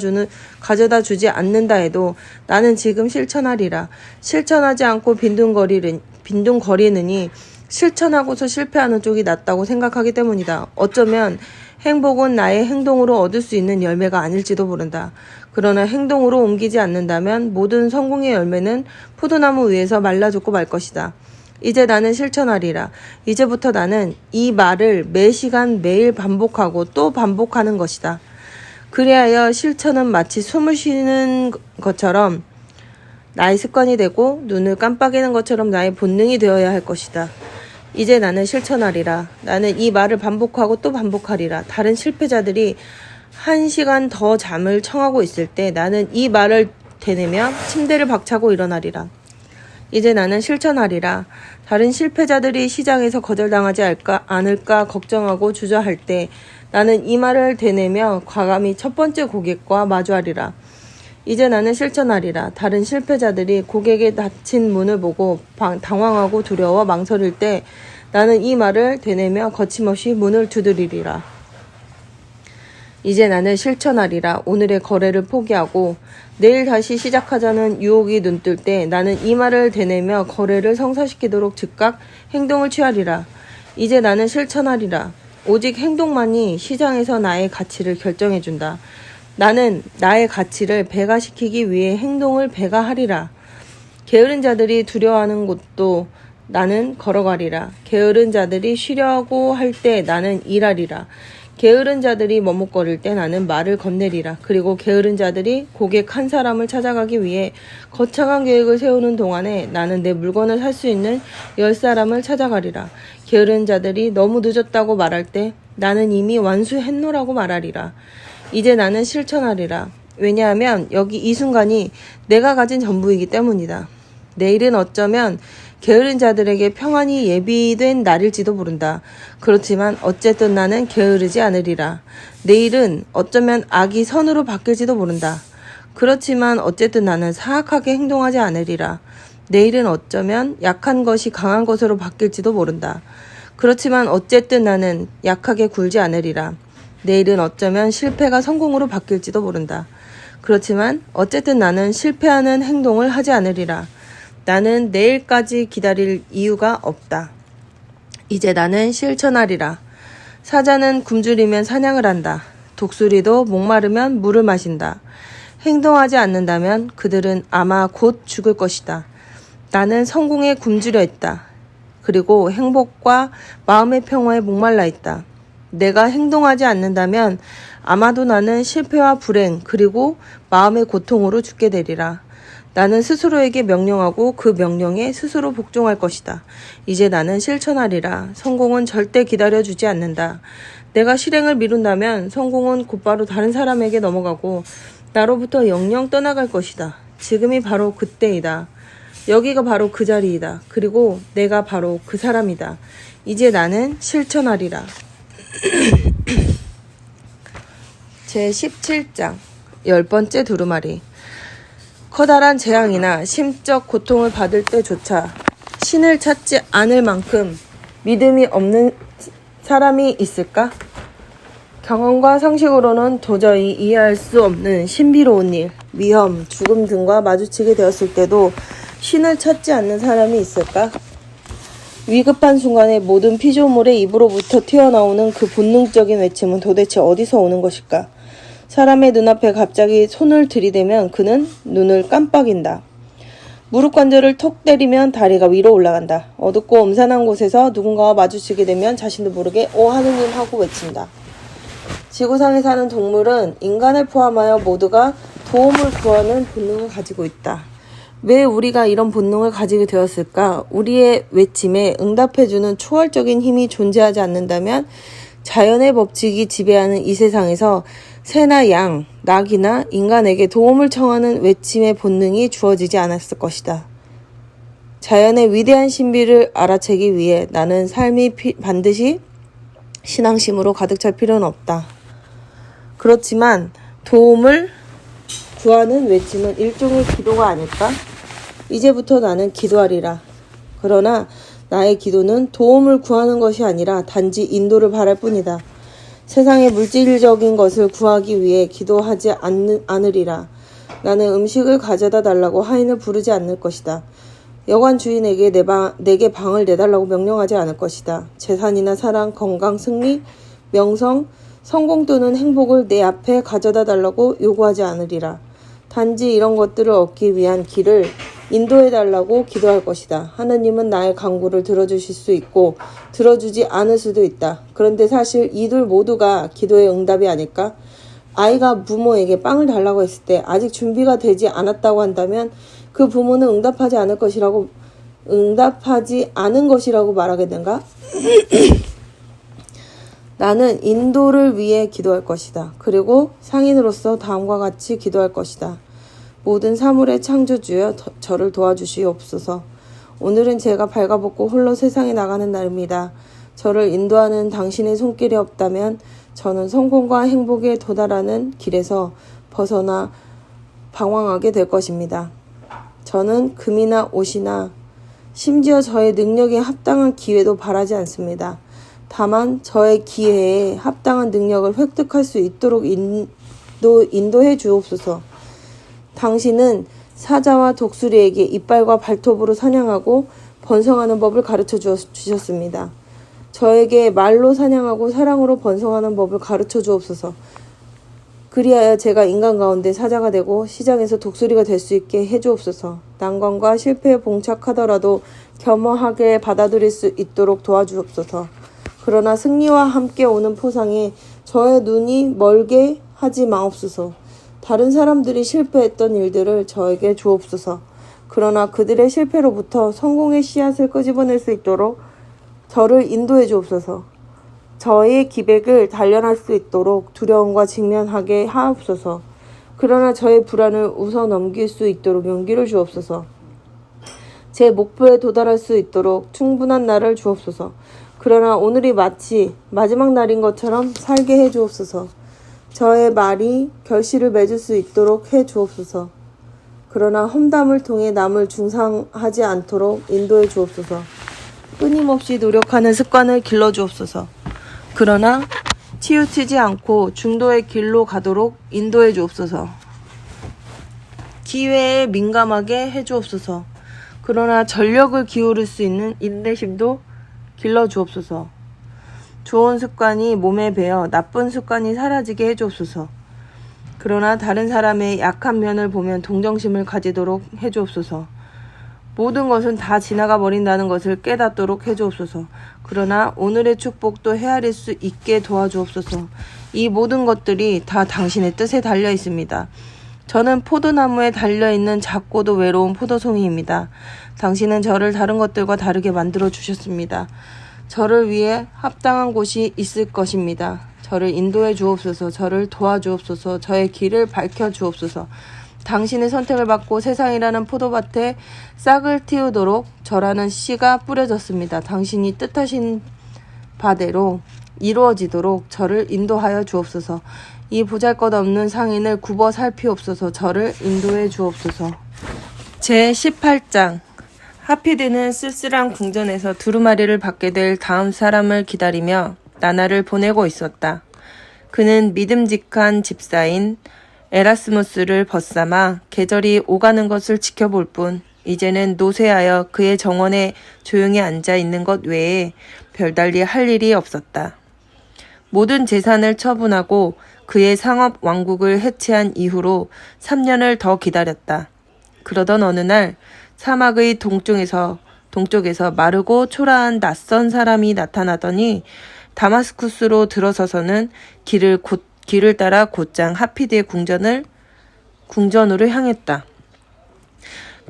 주지 않는다 해도 나는 지금 실천하리라. 실천하지 않고 빈둥거리느니 실천하고서 실패하는 쪽이 낫다고 생각하기 때문이다. 어쩌면 행복은 나의 행동으로 얻을 수 있는 열매가 아닐지도 모른다. 그러나 행동으로 옮기지 않는다면 모든 성공의 열매는 포도나무 위에서 말라 죽고 말 것이다. 이제 나는 실천하리라. 이제부터 나는 이 말을 매 시간 매일 반복하고 또 반복하는 것이다. 그리하여 실천은 마치 숨을 쉬는 것처럼 나의 습관이 되고 눈을 깜빡이는 것처럼 나의 본능이 되어야 할 것이다. 이제 나는 실천하리라. 나는 이 말을 반복하고 또 반복하리라. 다른 실패자들이 1시간 더 잠을 청하고 있을 때 나는 이 말을 되뇌며 침대를 박차고 일어나리라. 이제 나는 실천하리라. 다른 실패자들이 시장에서 거절당하지 않을까 걱정하고 주저할 때 나는 이 말을 되뇌며 과감히 첫 번째 고객과 마주하리라. 이제 나는 실천하리라. 다른 실패자들이 고객의 닫힌 문을 보고 당황하고 두려워 망설일 때 나는 이 말을 되뇌며 거침없이 문을 두드리리라. 이제 나는 실천하리라. 오늘의 거래를 포기하고 내일 다시 시작하자는 유혹이 눈뜰 때 나는 이 말을 되뇌며 거래를 성사시키도록 즉각 행동을 취하리라. 이제 나는 실천하리라. 오직 행동만이 시장에서 나의 가치를 결정해준다. 나는 나의 가치를 배가시키기 위해 행동을 배가하리라. 게으른 자들이 두려워하는 곳도 나는 걸어가리라. 게으른 자들이 쉬려고 할 때 나는 일하리라. 게으른 자들이 머뭇거릴 때 나는 말을 건네리라. 그리고 게으른 자들이 고객 한 사람을 찾아가기 위해 거창한 계획을 세우는 동안에 나는 내 물건을 살 수 있는 10사람을 찾아가리라. 게으른 자들이 너무 늦었다고 말할 때 나는 이미 완수했노라고 말하리라. 이제 나는 실천하리라. 왜냐하면 여기 이 순간이 내가 가진 전부이기 때문이다. 내일은 어쩌면 게으른 자들에게 평안이 예비된 날일지도 모른다. 그렇지만 어쨌든 나는 게으르지 않으리라. 내일은 어쩌면 악이 선으로 바뀔지도 모른다. 그렇지만 어쨌든 나는 사악하게 행동하지 않으리라. 내일은 어쩌면 약한 것이 강한 것으로 바뀔지도 모른다. 그렇지만 어쨌든 나는 약하게 굴지 않으리라. 내일은 어쩌면 실패가 성공으로 바뀔지도 모른다. 그렇지만 어쨌든 나는 실패하는 행동을 하지 않으리라. 나는 내일까지 기다릴 이유가 없다. 이제 나는 실천하리라. 사자는 굶주리면 사냥을 한다. 독수리도 목마르면 물을 마신다. 행동하지 않는다면 그들은 아마 곧 죽을 것이다. 나는 성공에 굶주려 있다. 그리고 행복과 마음의 평화에 목말라 있다. 내가 행동하지 않는다면 아마도 나는 실패와 불행 그리고 마음의 고통으로 죽게 되리라. 나는 스스로에게 명령하고 그 명령에 스스로 복종할 것이다. 이제 나는 실천하리라. 성공은 절대 기다려주지 않는다. 내가 실행을 미룬다면 성공은 곧바로 다른 사람에게 넘어가고 나로부터 영영 떠나갈 것이다. 지금이 바로 그때이다. 여기가 바로 그 자리이다. 그리고 내가 바로 그 사람이다. 이제 나는 실천하리라. 제17장 10번째 두루마리. 커다란 재앙이나 심적 고통을 받을 때조차 신을 찾지 않을 만큼 믿음이 없는 사람이 있을까? 경험과 상식으로는 도저히 이해할 수 없는 신비로운 일, 위험, 죽음 등과 마주치게 되었을 때도 신을 찾지 않는 사람이 있을까? 위급한 순간에 모든 피조물의 입으로부터 튀어나오는 그 본능적인 외침은 도대체 어디서 오는 것일까? 사람의 눈앞에 갑자기 손을 들이대면 그는 눈을 깜빡인다. 무릎 관절을 톡 때리면 다리가 위로 올라간다. 어둡고 음산한 곳에서 누군가와 마주치게 되면 자신도 모르게 오 하느님 하고 외친다. 지구상에 사는 동물은 인간을 포함하여 모두가 도움을 구하는 본능을 가지고 있다. 왜 우리가 이런 본능을 가지게 되었을까? 우리의 외침에 응답해주는 초월적인 힘이 존재하지 않는다면 자연의 법칙이 지배하는 이 세상에서 새나 양, 낙이나 인간에게 도움을 청하는 외침의 본능이 주어지지 않았을 것이다. 자연의 위대한 신비를 알아채기 위해 나는 삶이 반드시 신앙심으로 가득 찰 필요는 없다. 그렇지만 도움을 구하는 외침은 일종의 기도가 아닐까? 이제부터 나는 기도하리라. 그러나 나의 기도는 도움을 구하는 것이 아니라 단지 인도를 바랄 뿐이다. 세상의 물질적인 것을 구하기 위해 기도하지 않으리라. 나는 음식을 가져다 달라고 하인을 부르지 않을 것이다. 여관 주인에게 내게 방을 내달라고 명령하지 않을 것이다. 재산이나 사랑, 건강, 승리, 명성, 성공 또는 행복을 내 앞에 가져다 달라고 요구하지 않으리라. 단지 이런 것들을 얻기 위한 길을 인도해 달라고 기도할 것이다. 하느님은 나의 간구를 들어주실 수 있고 들어주지 않을 수도 있다. 그런데 사실 이 둘 모두가 기도의 응답이 아닐까? 아이가 부모에게 빵을 달라고 했을 때 아직 준비가 되지 않았다고 한다면 그 부모는 응답하지 않은 것이라고 말하겠는가? 나는 인도를 위해 기도할 것이다. 그리고 상인으로서 다음과 같이 기도할 것이다. 모든 사물의 창조주여 저를 도와주시옵소서. 오늘은 제가 발가벗고 홀로 세상에 나가는 날입니다. 저를 인도하는 당신의 손길이 없다면 저는 성공과 행복에 도달하는 길에서 벗어나 방황하게 될 것입니다. 저는 금이나 옷이나 심지어 저의 능력에 합당한 기회도 바라지 않습니다. 다만 저의 기회에 합당한 능력을 획득할 수 있도록 인도해 주옵소서. 당신은 사자와 독수리에게 이빨과 발톱으로 사냥하고 번성하는 법을 가르쳐 주셨습니다. 저에게 말로 사냥하고 사랑으로 번성하는 법을 가르쳐 주옵소서. 그리하여 제가 인간 가운데 사자가 되고 시장에서 독수리가 될 수 있게 해주옵소서. 난관과 실패에 봉착하더라도 겸허하게 받아들일 수 있도록 도와주옵소서. 그러나 승리와 함께 오는 포상에 저의 눈이 멀게 하지 마옵소서. 다른 사람들이 실패했던 일들을 저에게 주옵소서. 그러나 그들의 실패로부터 성공의 씨앗을 끄집어낼 수 있도록 저를 인도해 주옵소서. 저의 기백을 단련할 수 있도록 두려움과 직면하게 하옵소서. 그러나 저의 불안을 웃어넘길 수 있도록 용기를 주옵소서. 제 목표에 도달할 수 있도록 충분한 날을 주옵소서. 그러나 오늘이 마치 마지막 날인 것처럼 살게 해 주옵소서. 저의 말이 결실을 맺을 수 있도록 해 주옵소서. 그러나 험담을 통해 남을 중상하지 않도록 인도해 주옵소서. 끊임없이 노력하는 습관을 길러 주옵소서. 그러나 치우치지 않고 중도의 길로 가도록 인도해 주옵소서. 기회에 민감하게 해 주옵소서. 그러나 전력을 기울일 수 있는 인내심도 길러 주옵소서. 좋은 습관이 몸에 배어 나쁜 습관이 사라지게 해주옵소서. 그러나 다른 사람의 약한 면을 보면 동정심을 가지도록 해주옵소서. 모든 것은 다 지나가 버린다는 것을 깨닫도록 해주옵소서. 그러나 오늘의 축복도 헤아릴 수 있게 도와주옵소서. 이 모든 것들이 다 당신의 뜻에 달려 있습니다. 저는 포도나무에 달려있는 작고도 외로운 포도송이입니다. 당신은 저를 다른 것들과 다르게 만들어 주셨습니다. 저를 위해 합당한 곳이 있을 것입니다. 저를 인도해 주옵소서. 저를 도와주옵소서. 저의 길을 밝혀 주옵소서. 당신의 선택을 받고 세상이라는 포도밭에 싹을 틔우도록 저라는 씨가 뿌려졌습니다. 당신이 뜻하신 바대로 이루어지도록 저를 인도하여 주옵소서. 이 보잘것없는 상인을 굽어 살피옵소서. 저를 인도해 주옵소서. 제18장 하피드는 쓸쓸한 궁전에서 두루마리를 받게 될 다음 사람을 기다리며 나날을 보내고 있었다. 그는 믿음직한 집사인 에라스무스를 벗삼아 계절이 오가는 것을 지켜볼 뿐 이제는 노쇠하여 그의 정원에 조용히 앉아 있는 것 외에 별달리 할 일이 없었다. 모든 재산을 처분하고 그의 상업 왕국을 해체한 이후로 3년을 더 기다렸다. 그러던 어느 날 사막의 동쪽에서 마르고 초라한 낯선 사람이 나타나더니 다마스쿠스로 들어서서는 길을 따라 곧장 하피드의 궁전으로 향했다.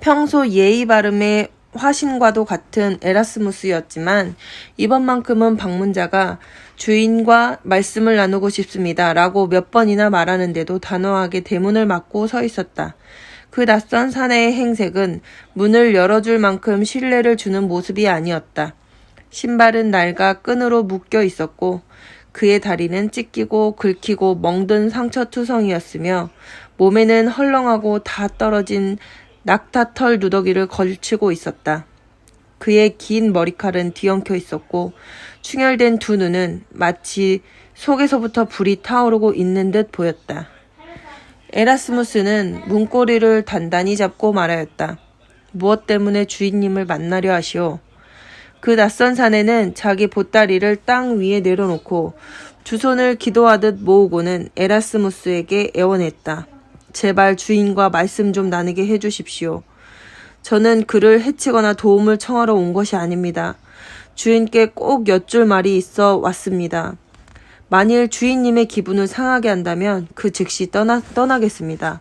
평소 예의 바름의 화신과도 같은 에라스무스였지만 이번만큼은 방문자가 주인과 말씀을 나누고 싶습니다 라고 몇 번이나 말하는데도 단호하게 대문을 막고 서 있었다. 그 낯선 사내의 행색은 문을 열어줄 만큼 신뢰를 주는 모습이 아니었다. 신발은 낡아 끈으로 묶여 있었고 그의 다리는 찢기고 긁히고 멍든 상처투성이었으며 몸에는 헐렁하고 다 떨어진 낙타털 누더기를 걸치고 있었다. 그의 긴 머리칼은 뒤엉켜 있었고 충혈된 두 눈은 마치 속에서부터 불이 타오르고 있는 듯 보였다. 에라스무스는 문고리를 단단히 잡고 말하였다. 무엇 때문에 주인님을 만나려 하시오? 그 낯선 사내는 자기 보따리를 땅 위에 내려놓고 두 손을 기도하듯 모으고는 에라스무스에게 애원했다. 제발 주인과 말씀 좀 나누게 해주십시오. 저는 그를 해치거나 도움을 청하러 온 것이 아닙니다. 주인께 꼭 여쭐 말이 있어 왔습니다. 만일 주인님의 기분을 상하게 한다면 그 즉시 떠나겠습니다.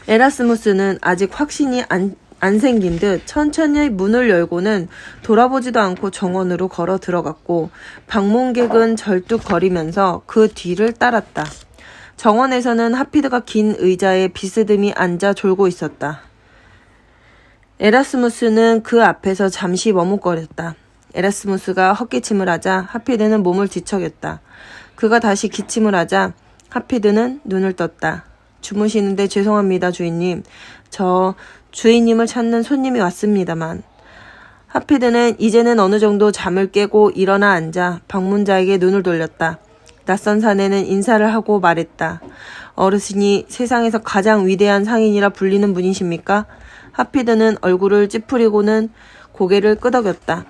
에라스무스는 아직 확신이 안 생긴 듯 천천히 문을 열고는 돌아보지도 않고 정원으로 걸어 들어갔고 방문객은 절뚝거리면서 그 뒤를 따랐다. 정원에서는 하피드가 긴 의자에 비스듬히 앉아 졸고 있었다. 에라스무스는 그 앞에서 잠시 머뭇거렸다. 에라스무스가 헛기침을 하자 하피드는 몸을 뒤척였다. 그가 다시 기침을 하자 하피드는 눈을 떴다. 주무시는데 죄송합니다, 주인님. 저 주인님을 찾는 손님이 왔습니다만. 하피드는 이제는 어느 정도 잠을 깨고 일어나 앉아 방문자에게 눈을 돌렸다. 낯선 사내는 인사를 하고 말했다. 어르신이 세상에서 가장 위대한 상인이라 불리는 분이십니까? 하피드는 얼굴을 찌푸리고는 고개를 끄덕였다.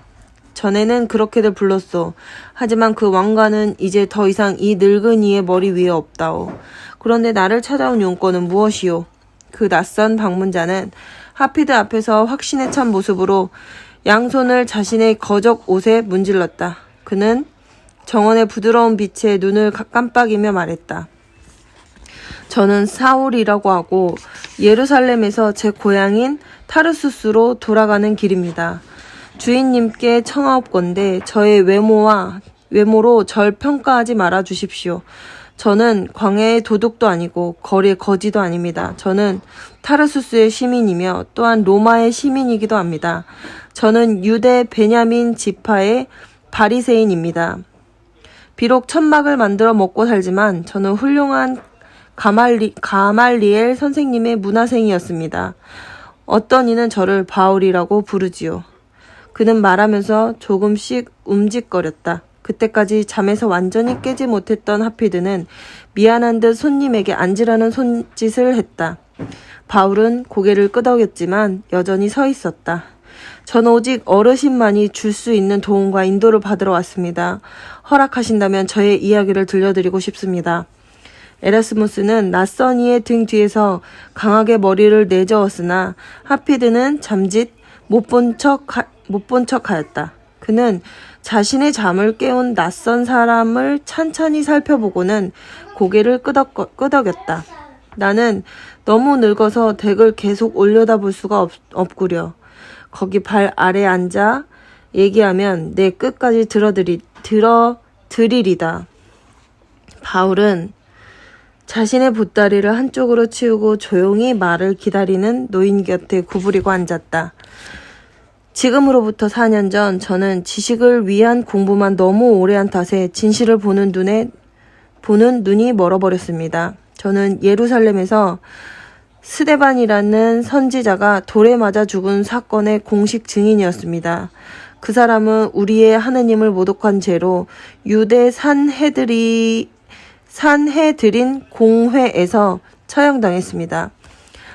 전에는 그렇게들 불렀소. 하지만 그 왕관은 이제 더 이상 이 늙은이의 머리 위에 없다오. 그런데 나를 찾아온 용건은 무엇이오? 그 낯선 방문자는 하피드 앞에서 확신에 찬 모습으로 양손을 자신의 거적 옷에 문질렀다. 그는 정원의 부드러운 빛에 눈을 깜빡이며 말했다. 저는 사울이라고 하고 예루살렘에서 제 고향인 타르수스로 돌아가는 길입니다. 주인님께 청하옵건대 저의 외모로 절 평가하지 말아 주십시오. 저는 광야의 도둑도 아니고 거리의 거지도 아닙니다. 저는 타르수스의 시민이며 또한 로마의 시민이기도 합니다. 저는 유대 베냐민 지파의 바리새인입니다. 비록 천막을 만들어 먹고 살지만 저는 훌륭한 가말리엘 선생님의 문화생이었습니다. 어떤 이는 저를 바울이라고 부르지요. 그는 말하면서 조금씩 움직거렸다. 그때까지 잠에서 완전히 깨지 못했던 하피드는 미안한 듯 손님에게 앉으라는 손짓을 했다. 바울은 고개를 끄덕였지만 여전히 서 있었다. 저는 오직 어르신만이 줄 수 있는 도움과 인도를 받으러 왔습니다. 허락하신다면 저의 이야기를 들려드리고 싶습니다. 에라스무스는 낯선 이의 등 뒤에서 강하게 머리를 내저었으나 하피드는 잠짓 못 본 척하였다. 그는 자신의 잠을 깨운 낯선 사람을 찬찬히 살펴보고는 고개를 끄덕였다. 나는 너무 늙어서 덱을 계속 올려다볼 수가 없구려. 거기 발 아래 앉아 얘기하면 내 끝까지 들어드리리다. 바울은 자신의 보따리를 한쪽으로 치우고 조용히 말을 기다리는 노인 곁에 구부리고 앉았다. 지금으로부터 4년 전 저는 지식을 위한 공부만 너무 오래 한 탓에 진실을 보는 눈이 멀어버렸습니다. 저는 예루살렘에서 스데반이라는 선지자가 돌에 맞아 죽은 사건의 공식 증인이었습니다. 그 사람은 우리의 하느님을 모독한 죄로 유대 산헤드린 공회에서 처형당했습니다.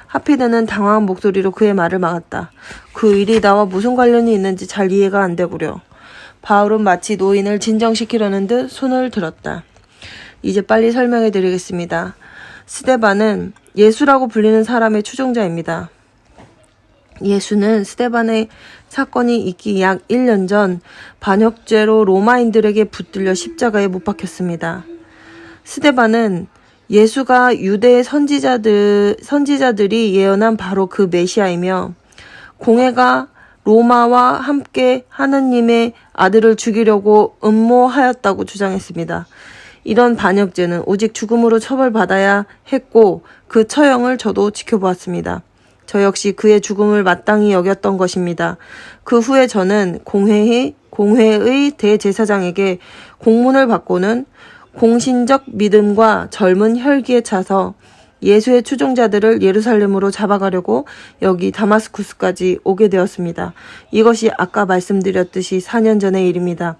하피드는 당황한 목소리로 그의 말을 막았다. 그 일이 나와 무슨 관련이 있는지 잘 이해가 안 되구려. 바울은 마치 노인을 진정시키려는 듯 손을 들었다. 이제 빨리 설명해 드리겠습니다. 스데반은 예수라고 불리는 사람의 추종자입니다. 예수는 스데반의 사건이 있기 약 1년 전 반역죄로 로마인들에게 붙들려 십자가에 못 박혔습니다. 스데반은 예수가 유대 선지자들이 예언한 바로 그 메시아이며 공회가 로마와 함께 하느님의 아들을 죽이려고 음모하였다고 주장했습니다. 이런 반역죄는 오직 죽음으로 처벌받아야 했고 그 처형을 저도 지켜보았습니다. 저 역시 그의 죽음을 마땅히 여겼던 것입니다. 그 후에 저는 공회의 대제사장에게 공문을 받고는 공신적 믿음과 젊은 혈기에 차서 예수의 추종자들을 예루살렘으로 잡아가려고 여기 다마스쿠스까지 오게 되었습니다. 이것이 아까 말씀드렸듯이 4년 전의 일입니다.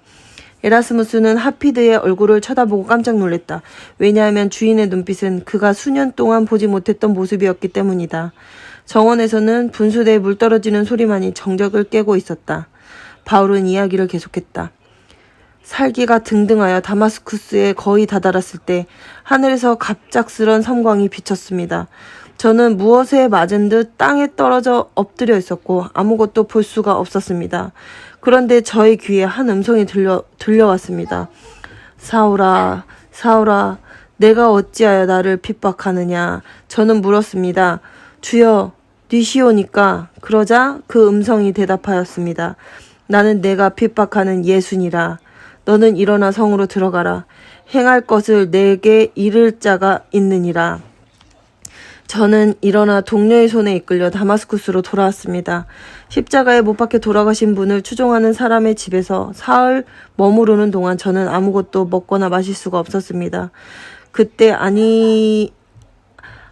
에라스무스는 하피드의 얼굴을 쳐다보고 깜짝 놀랐다. 왜냐하면 주인의 눈빛은 그가 수년 동안 보지 못했던 모습이었기 때문이다. 정원에서는 분수대에 물 떨어지는 소리만이 정적을 깨고 있었다. 바울은 이야기를 계속했다. 살기가 등등하여 다마스쿠스에 거의 다다랐을 때 하늘에서 갑작스런 섬광이 비쳤습니다. 저는 무엇에 맞은 듯 땅에 떨어져 엎드려 있었고 아무것도 볼 수가 없었습니다. 그런데 저의 귀에 한 음성이 들려왔습니다. 사울아, 사울아, 내가 어찌하여 나를 핍박하느냐? 저는 물었습니다. 주여, 니시오니까? 그러자 그 음성이 대답하였습니다. 나는 내가 핍박하는 예수니라. 너는 일어나 성으로 들어가라. 행할 것을 내게 이를 자가 있느니라. 저는 일어나 동료의 손에 이끌려 다마스쿠스로 돌아왔습니다. 십자가에 못 박혀 돌아가신 분을 추종하는 사람의 집에서 사흘 머무르는 동안 저는 아무것도 먹거나 마실 수가 없었습니다. 그때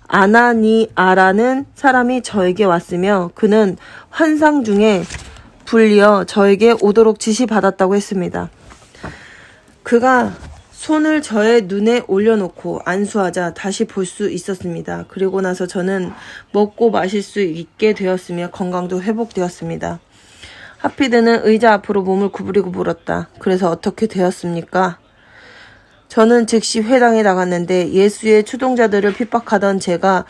아나니아라는 사람이 저에게 왔으며 그는 환상 중에 불리어 저에게 오도록 지시받았다고 했습니다. 그가 손을 저의 눈에 올려놓고 안수하자 다시 볼 수 있었습니다. 그리고 나서 저는 먹고 마실 수 있게 되었으며 건강도 회복되었습니다. 하피드는 의자 앞으로 몸을 구부리고 물었다. 그래서 어떻게 되었습니까? 저는 즉시 회당에 나갔는데 예수의 추종자들을 핍박하던 제가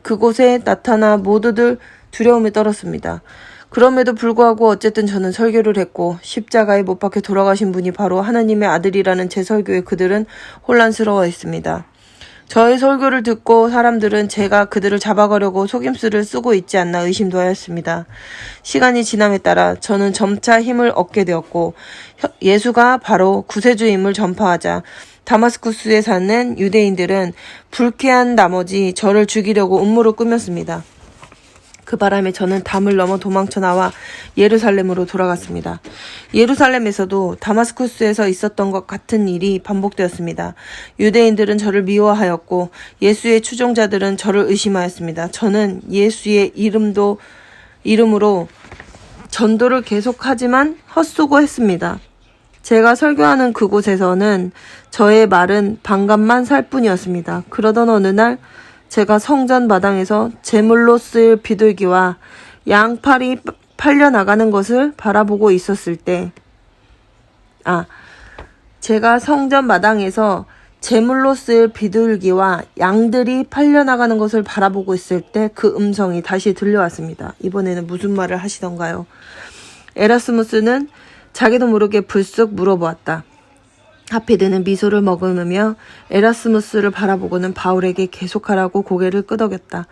그곳에 나타나 모두들 두려움에 떨었습니다. 그럼에도 불구하고 어쨌든 저는 설교를 했고 십자가에 못 박혀 돌아가신 분이 바로 하나님의 아들이라는 제 설교에 그들은 혼란스러워했습니다. 저의 설교를 듣고 사람들은 제가 그들을 잡아가려고 속임수를 쓰고 있지 않나 의심도 하였습니다. 시간이 지남에 따라 저는 점차 힘을 얻게 되었고 예수가 바로 구세주임을 전파하자 다마스쿠스에 사는 유대인들은 불쾌한 나머지 저를 죽이려고 음모를 꾸몄습니다. 그 바람에 저는 담을 넘어 도망쳐 나와 예루살렘으로 돌아갔습니다. 예루살렘에서도 다마스쿠스에서 있었던 것 같은 일이 반복되었습니다. 유대인들은 저를 미워하였고 예수의 추종자들은 저를 의심하였습니다. 저는 예수의 이름으로 전도를 계속하지만 헛수고했습니다. 제가 설교하는 그곳에서는 저의 말은 반감만 살 뿐이었습니다. 그러던 어느 날 제가 성전 마당에서 제물로 쓰일 비둘기와 양팔이 팔려나가는 것을 바라보고 있었을 때 제가 성전 마당에서 제물로 쓰일 비둘기와 양들이 팔려나가는 것을 바라보고 있을 때 그 음성이 다시 들려왔습니다. 이번에는 무슨 말을 하시던가요? 에라스무스는 자기도 모르게 불쑥 물어보았다. 하피드는 미소를 머금으며 에라스무스를 바라보고는 바울에게 계속하라고 고개를 끄덕였다.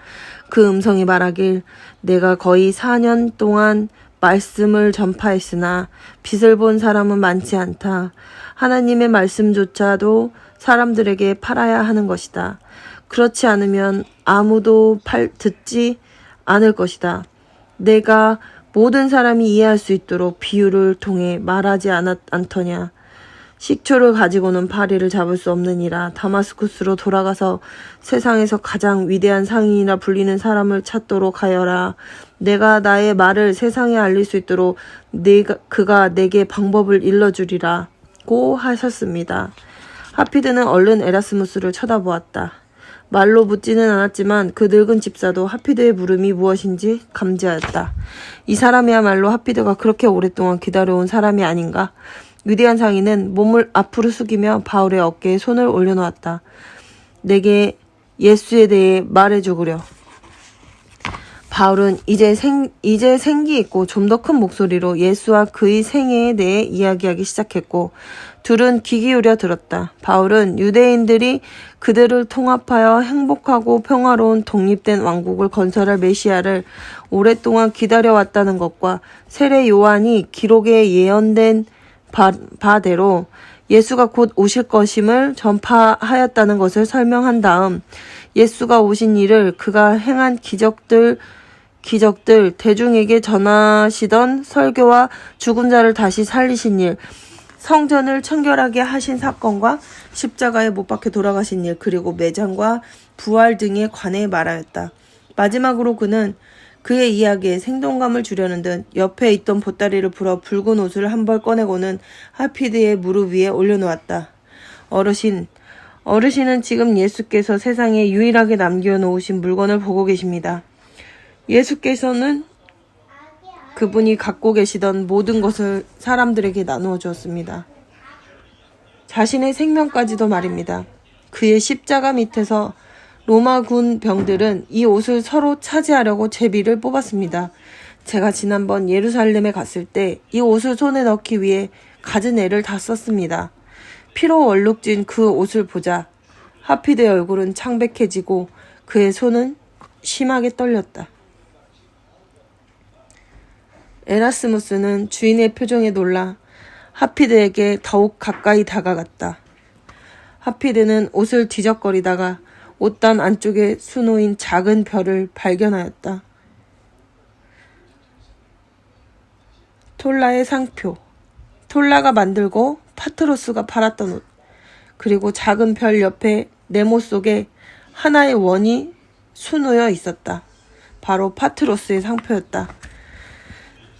그 음성이 말하길 내가 거의 4년 동안 말씀을 전파했으나 빛을 본 사람은 많지 않다. 하나님의 말씀조차도 사람들에게 팔아야 하는 것이다. 그렇지 않으면 아무도 듣지 않을 것이다. 내가 모든 사람이 이해할 수 있도록 비유를 통해 말하지 않더냐. 식초를 가지고는 파리를 잡을 수 없느니라. 다마스쿠스로 돌아가서 세상에서 가장 위대한 상인이라 불리는 사람을 찾도록 하여라. 내가 나의 말을 세상에 알릴 수 있도록 그가 내게 방법을 일러주리라. 고 하셨습니다. 하피드는 얼른 에라스무스를 쳐다보았다. 말로 묻지는 않았지만 그 늙은 집사도 하피드의 물음이 무엇인지 감지하였다. 이 사람이야말로 하피드가 그렇게 오랫동안 기다려온 사람이 아닌가? 위대한 상인은 몸을 앞으로 숙이며 바울의 어깨에 손을 올려놓았다. 내게 예수에 대해 말해주구려. 바울은 이제 생기 있고 좀 더 큰 목소리로 예수와 그의 생애에 대해 이야기하기 시작했고 둘은 귀 기울여 들었다. 바울은 유대인들이 그들을 통합하여 행복하고 평화로운 독립된 왕국을 건설할 메시아를 오랫동안 기다려왔다는 것과 세례 요한이 기록에 예언된 바대로 예수가 곧 오실 것임을 전파하였다는 것을 설명한 다음 예수가 오신 일을 그가 행한 기적들 대중에게 전하시던 설교와 죽은 자를 다시 살리신 일, 성전을 청결하게 하신 사건과 십자가에 못 박혀 돌아가신 일, 그리고 매장과 부활 등에 관해 말하였다. 마지막으로 그는 그의 이야기에 생동감을 주려는 듯 옆에 있던 보따리를 풀어 붉은 옷을 한 벌 꺼내고는 하피드의 무릎 위에 올려놓았다. 어르신은 지금 예수께서 세상에 유일하게 남겨놓으신 물건을 보고 계십니다. 예수께서는 그분이 갖고 계시던 모든 것을 사람들에게 나누어 주었습니다. 자신의 생명까지도 말입니다. 그의 십자가 밑에서 로마군 병들은 이 옷을 서로 차지하려고 제비를 뽑았습니다. 제가 지난번 예루살렘에 갔을 때 이 옷을 손에 넣기 위해 갖은 애를 다 썼습니다. 피로 얼룩진 그 옷을 보자 하피드의 얼굴은 창백해지고 그의 손은 심하게 떨렸다. 에라스무스는 주인의 표정에 놀라 하피드에게 더욱 가까이 다가갔다. 하피드는 옷을 뒤적거리다가 옷단 안쪽에 수놓인 작은 별을 발견하였다. 톨라의 상표, 톨라가 만들고 파트로스가 팔았던 옷, 그리고 작은 별 옆에 네모 속에 하나의 원이 수놓여 있었다. 바로 파트로스의 상표였다.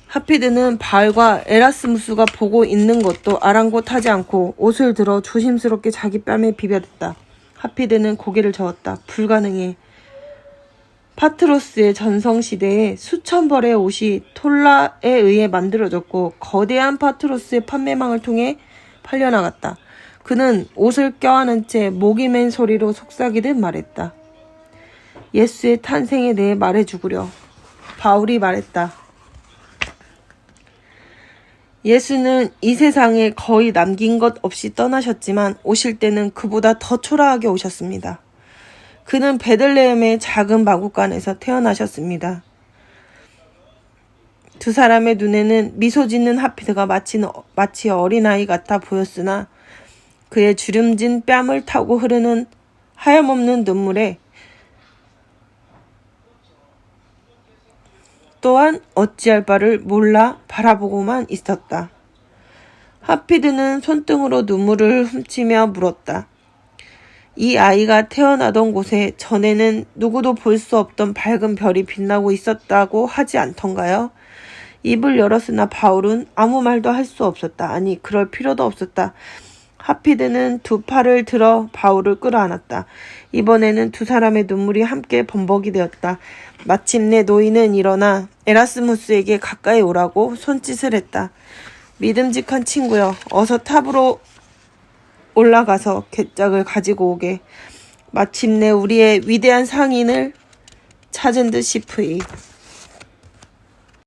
하피드는 바알과 에라스무스가 보고 있는 것도 아랑곳하지 않고 옷을 들어 조심스럽게 자기 뺨에 비벼댔다. 하피드는 고개를 저었다. 불가능해. 파트로스의 전성시대에 수천 벌의 옷이 톨라에 의해 만들어졌고 거대한 파트로스의 판매망을 통해 팔려나갔다. 그는 옷을 껴안은 채 목이 맨 소리로 속삭이듯 말했다. 예수의 탄생에 대해 말해주구려. 바울이 말했다. 예수는 이 세상에 거의 남긴 것 없이 떠나셨지만 오실 때는 그보다 더 초라하게 오셨습니다. 그는 베들레헴의 작은 마구간에서 태어나셨습니다. 두 사람의 눈에는 미소 짓는 하피드가 마치 어린아이 같아 보였으나 그의 주름진 뺨을 타고 흐르는 하염없는 눈물에 또한 어찌할 바를 몰라 바라보고만 있었다. 하피드는 손등으로 눈물을 훔치며 물었다. 이 아이가 태어나던 곳에 전에는 누구도 볼 수 없던 밝은 별이 빛나고 있었다고 하지 않던가요? 입을 열었으나 바울은 아무 말도 할 수 없었다. 아니, 그럴 필요도 없었다. 하피드는 두 팔을 들어 바울을 끌어안았다. 이번에는 두 사람의 눈물이 함께 범벅이 되었다. 마침내 노인은 일어나 에라스무스에게 가까이 오라고 손짓을 했다. 믿음직한 친구여, 어서 탑으로 올라가서 괴짝을 가지고 오게. 마침내 우리의 위대한 상인을 찾은 듯 싶으이.